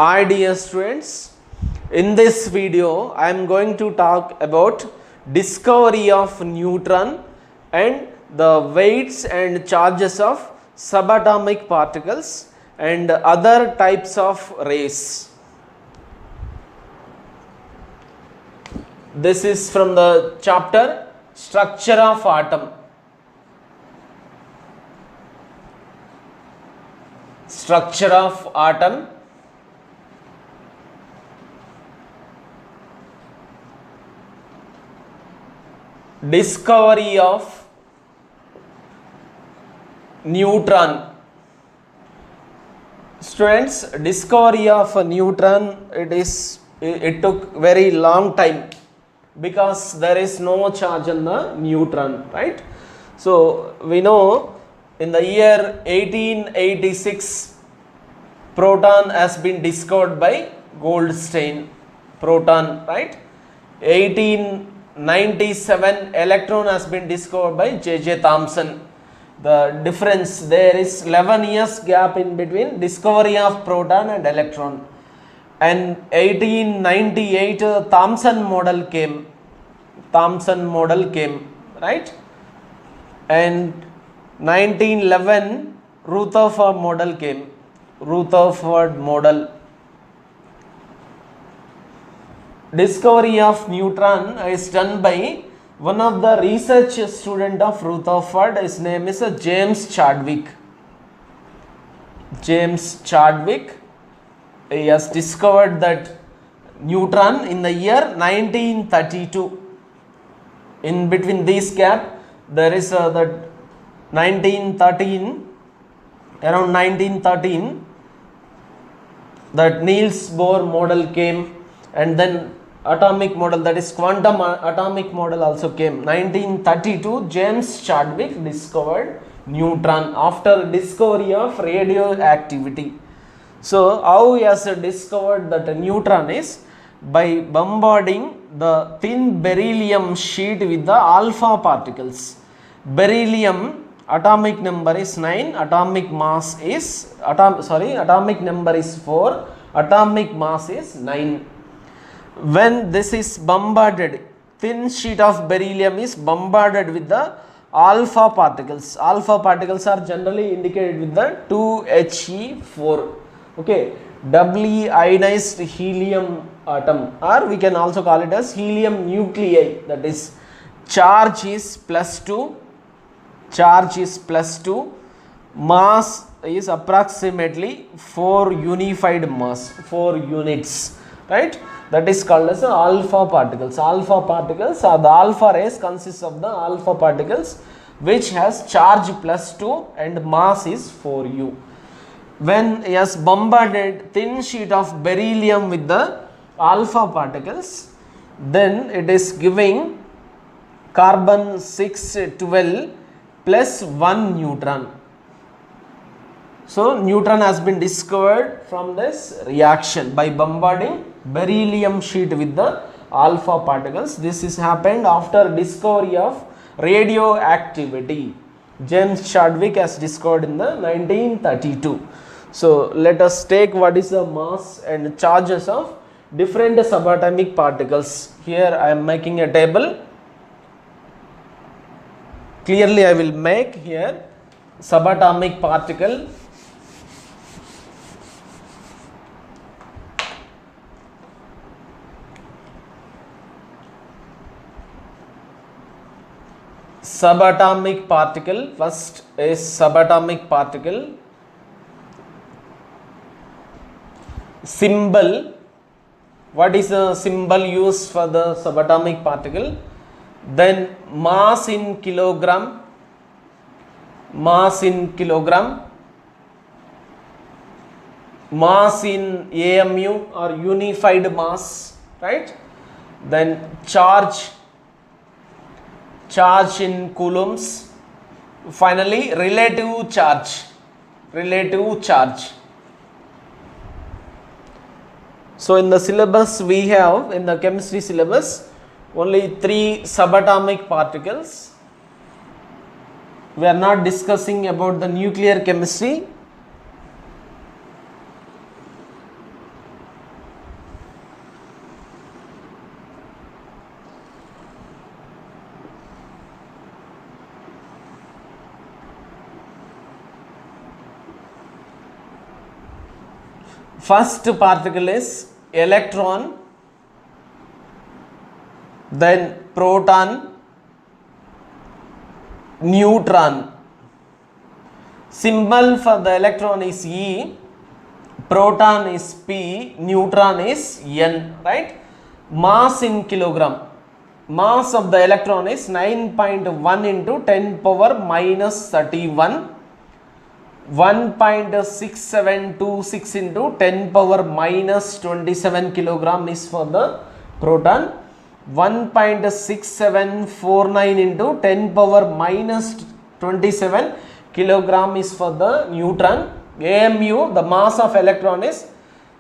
Hi dear students, in this video I am going to talk about discovery of neutron and the weights and charges of subatomic particles and other types of rays. This is from the chapter Structure of Atom. Structure of atom. Discovery of neutron. Students, discovery of a neutron, it took very long time because there is no charge on the neutron, right? So we know in the year 1886 proton has been discovered by Goldstein. Proton, right? 1897 electron has been discovered by J.J. Thomson. The difference there is 11 years gap in between discovery of proton and electron. And 1898 Thomson model came. Right? And 1911 Rutherford model came. Rutherford model. Discovery of neutron is done by one of the research student of Rutherford. His name is James Chadwick. James Chadwick. He has discovered that neutron in the year 1932. In between this gap, there is that 1913, around 1913, that Niels Bohr model came, and then atomic model, that is quantum atomic model also came. 1932 James Chadwick discovered neutron after discovery of radioactivity. So how he has discovered that a neutron is by bombarding the thin beryllium sheet with the alpha particles. Beryllium atomic number is 9, atomic mass is atomic number is 4, atomic mass is 9. When this is bombarded, thin sheet of beryllium is bombarded with the alpha particles. Alpha particles are generally indicated with the 2He4. Okay, doubly ionized helium atom, or we can also call it as helium nuclei. That is, charge is +2. Mass is approximately 4 unified mass, 4 units, right? That is called as alpha particles. Alpha particles, or the alpha rays consists of the alpha particles which has charge +2 and mass is 4u. When he has bombarded thin sheet of beryllium with the alpha particles, then it is giving carbon 612 plus 1 neutron. So neutron has been discovered from this reaction by bombarding beryllium sheet with the alpha particles. This is happened after discovery of radioactivity. James Chadwick has discovered in the 1932. So let us take what is the mass and charges of different subatomic particles. Here I am making a table. Clearly I will make here subatomic particle. Subatomic particle, first is subatomic particle. Symbol, what is the symbol used for the subatomic particle? Then mass in kilogram, mass in AMU or unified mass, right? Then charge in coulombs. Finally relative charge. So in the syllabus we have, in the chemistry syllabus, only 3 subatomic particles. We are not discussing about the nuclear chemistry. First particle is electron, then proton, neutron. Symbol for the electron is E, proton is P, neutron is N, right? Mass in kilogram. Mass of the electron is 9.1 into 10 power minus 31. 1.6726 into 10 power minus 27 kilogram is for the proton. 1.6749 into 10 power minus 27 kilogram is for the neutron. AMU, the mass of electron is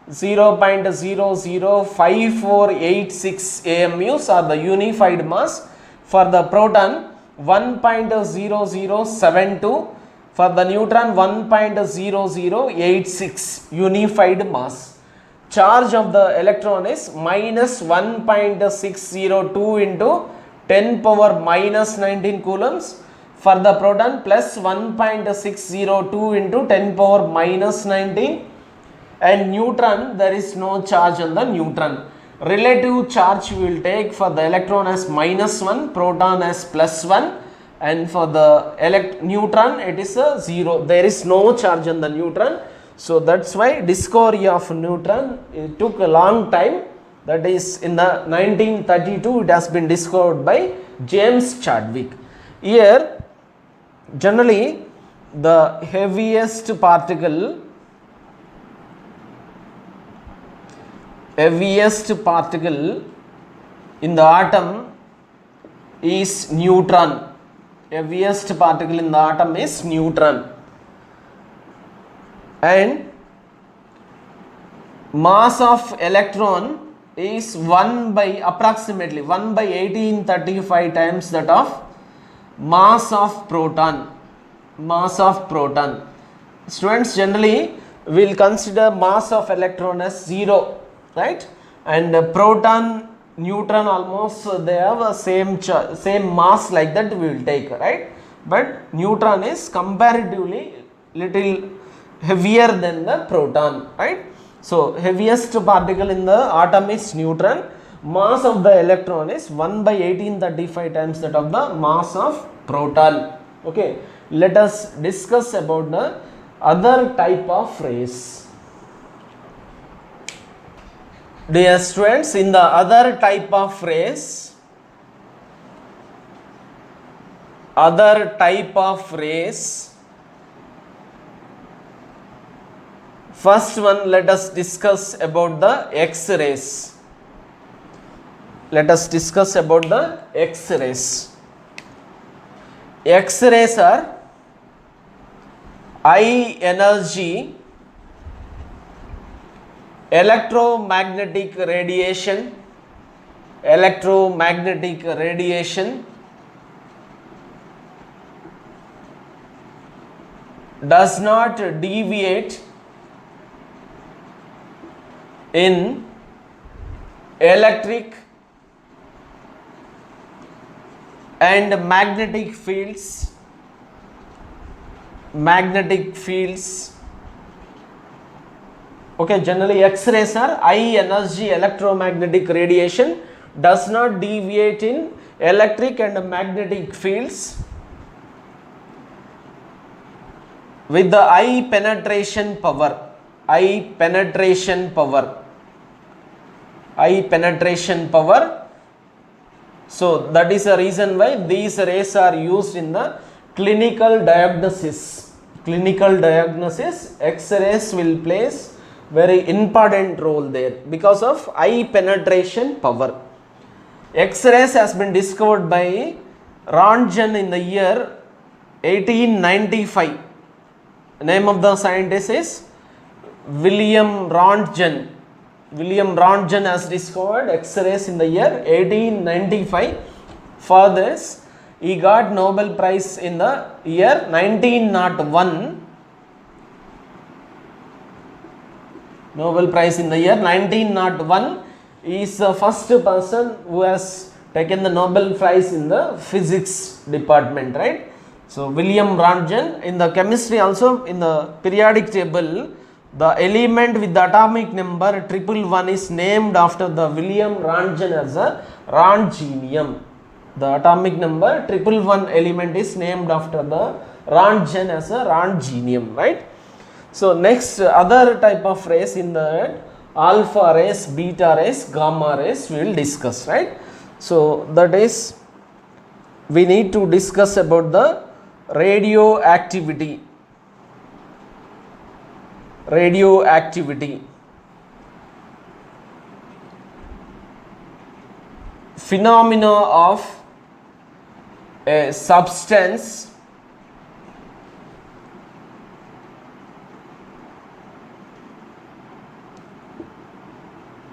0.005486 AMUs are the unified mass. For the proton 1.0072, for the neutron 1.0086 unified mass. Charge of the electron is minus 1.602 into 10 power minus 19 coulombs. For the proton plus 1.602 into 10 power minus 19. And neutron, there is no charge on the neutron. Relative charge we will take for the electron as minus 1, proton as plus 1, and for the neutron it is a 0. There is no charge on the neutron. So that's why discovery of neutron, it took a long time. That is in the 1932 it has been discovered by James Chadwick. Here generally the heaviest particle in the atom is neutron. Heaviest particle in the atom is neutron. And mass of electron is approximately 1 by 1835 times that of mass of proton. Students, generally will consider mass of electron as 0, right? And proton, neutron almost they have a same mass, like that we will take, right? But neutron is comparatively little heavier than the proton, right? So heaviest particle in the atom is neutron. Mass of the electron is 1 by 1835 times that of the mass of proton. Okay, let us discuss about the other type of rays. Dear students, in the other type of rays, first one, let us discuss about the X-rays. X-rays are high energy electromagnetic radiation does not deviate in electric and magnetic fields. Okay, generally X-rays are high energy electromagnetic radiation, does not deviate in electric and magnetic fields with the high penetration power. So that is the reason why these rays are used in the clinical diagnosis. X-rays will place very important role there because of high penetration power. X-rays has been discovered by Röntgen in the year 1895. Name of the scientist is William Röntgen. William Röntgen has discovered X-rays in the year 1895. For this, he got Nobel Prize in the year 1901. Nobel Prize in the year 1901. He is the first person who has taken the Nobel Prize in the physics department, right? So William Röntgen. In the chemistry also, in the periodic table, The element with the atomic number 111 is named after the William Röntgen as a Röntgenium. The atomic number 111 element is named after the Röntgen as a Röntgenium, right? So next other type of rays in the alpha rays, beta rays, gamma rays we will discuss, right? So that is, we need to discuss about the radioactivity. Radioactivity. Phenomena of a substance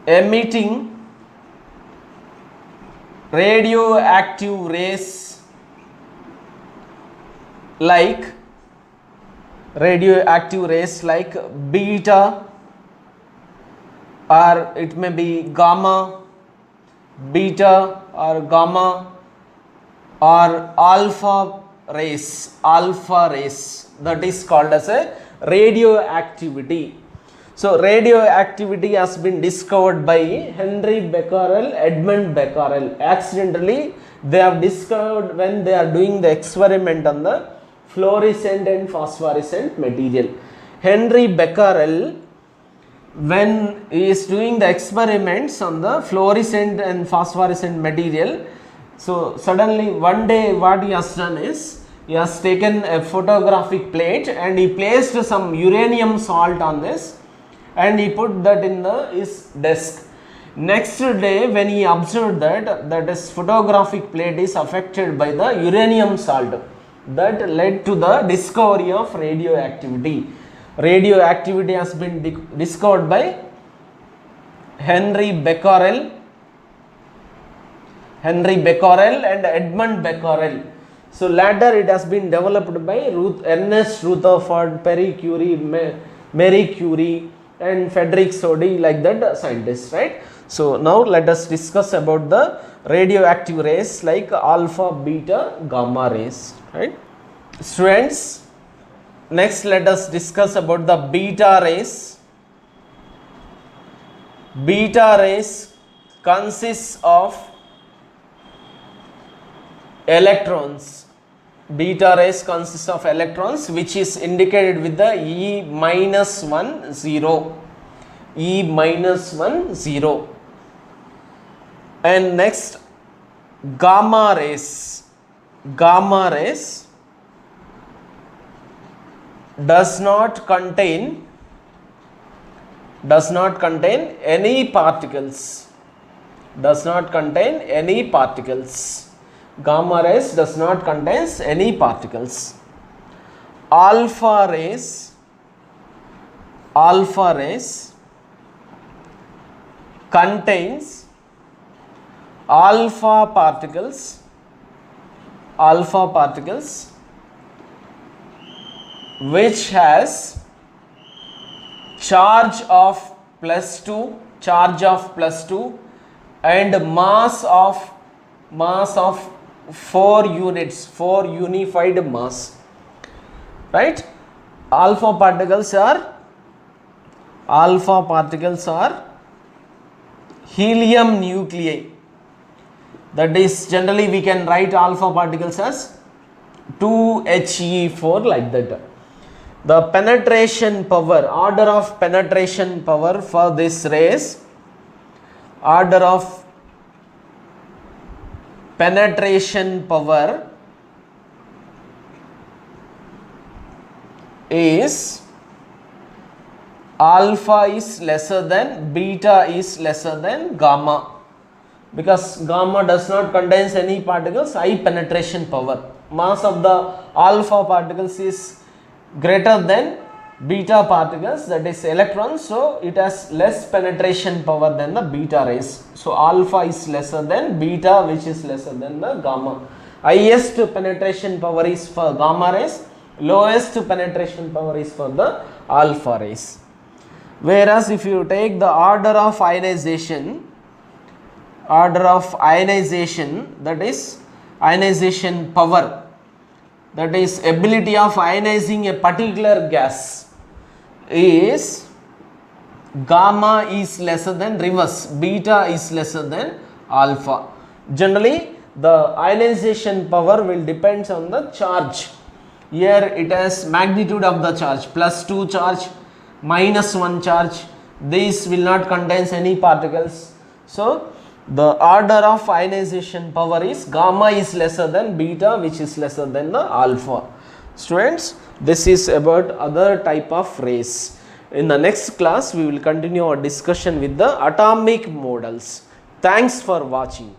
emitting radioactive rays like beta, or it may be gamma, beta or gamma, or alpha rays, that is called as a radioactivity. So radioactivity has been discovered by Henry Becquerel, Edmund Becquerel. Accidentally they have discovered when they are doing the experiment on the fluorescent and phosphorescent material. Henry Becquerel, when he is doing the experiments on the fluorescent and phosphorescent material, so suddenly one day what he has done is, he has taken a photographic plate and he placed some uranium salt on this and he put that in his desk. Next day when he observed that his photographic plate is affected by the uranium salt, that led to the discovery of radioactivity. Radioactivity has been discovered by Henry Becquerel and Edmund Becquerel. So later it has been developed by Ernest Rutherford, Marie Curie and Frederick Soddy, like that scientists, right? So now let us discuss about the radioactive rays like alpha, beta, gamma rays, right? Students, next let us discuss about the beta rays. Beta rays consists of electrons. Beta rays consists of electrons, which is indicated with the E-1 0. E-1 and next gamma rays. Gamma rays does not contain any particles. Gamma rays does not contain any particles. Alpha rays contains alpha particles which has charge of plus 2 and mass of 4 units, 4 unified mass, right? Alpha particles are helium nuclei. That is, generally we can write alpha particles as 2He4, like that. The penetration power, order of penetration power for this rays, penetration power is alpha is lesser than, beta is lesser than gamma, because gamma does not contain any particles. High penetration power, mass of the alpha particles is greater than beta particles, that is electrons, so it has less penetration power than the beta rays. So alpha is lesser than beta, which is lesser than the gamma. Highest penetration power is for gamma rays, lowest penetration power is for the alpha rays. Whereas if you take the order of ionization, that is ionization power, that is ability of ionizing a particular gas, is gamma is lesser than reverse, beta is lesser than alpha. Generally, the ionization power will depends on the charge. Here it has magnitude of the charge, +2 charge, -1 charge. These will not contain any particles. So the order of ionization power is gamma is lesser than beta, which is lesser than the alpha. Students, this is about other type of rays. In the next class, we will continue our discussion with the atomic models. Thanks for watching.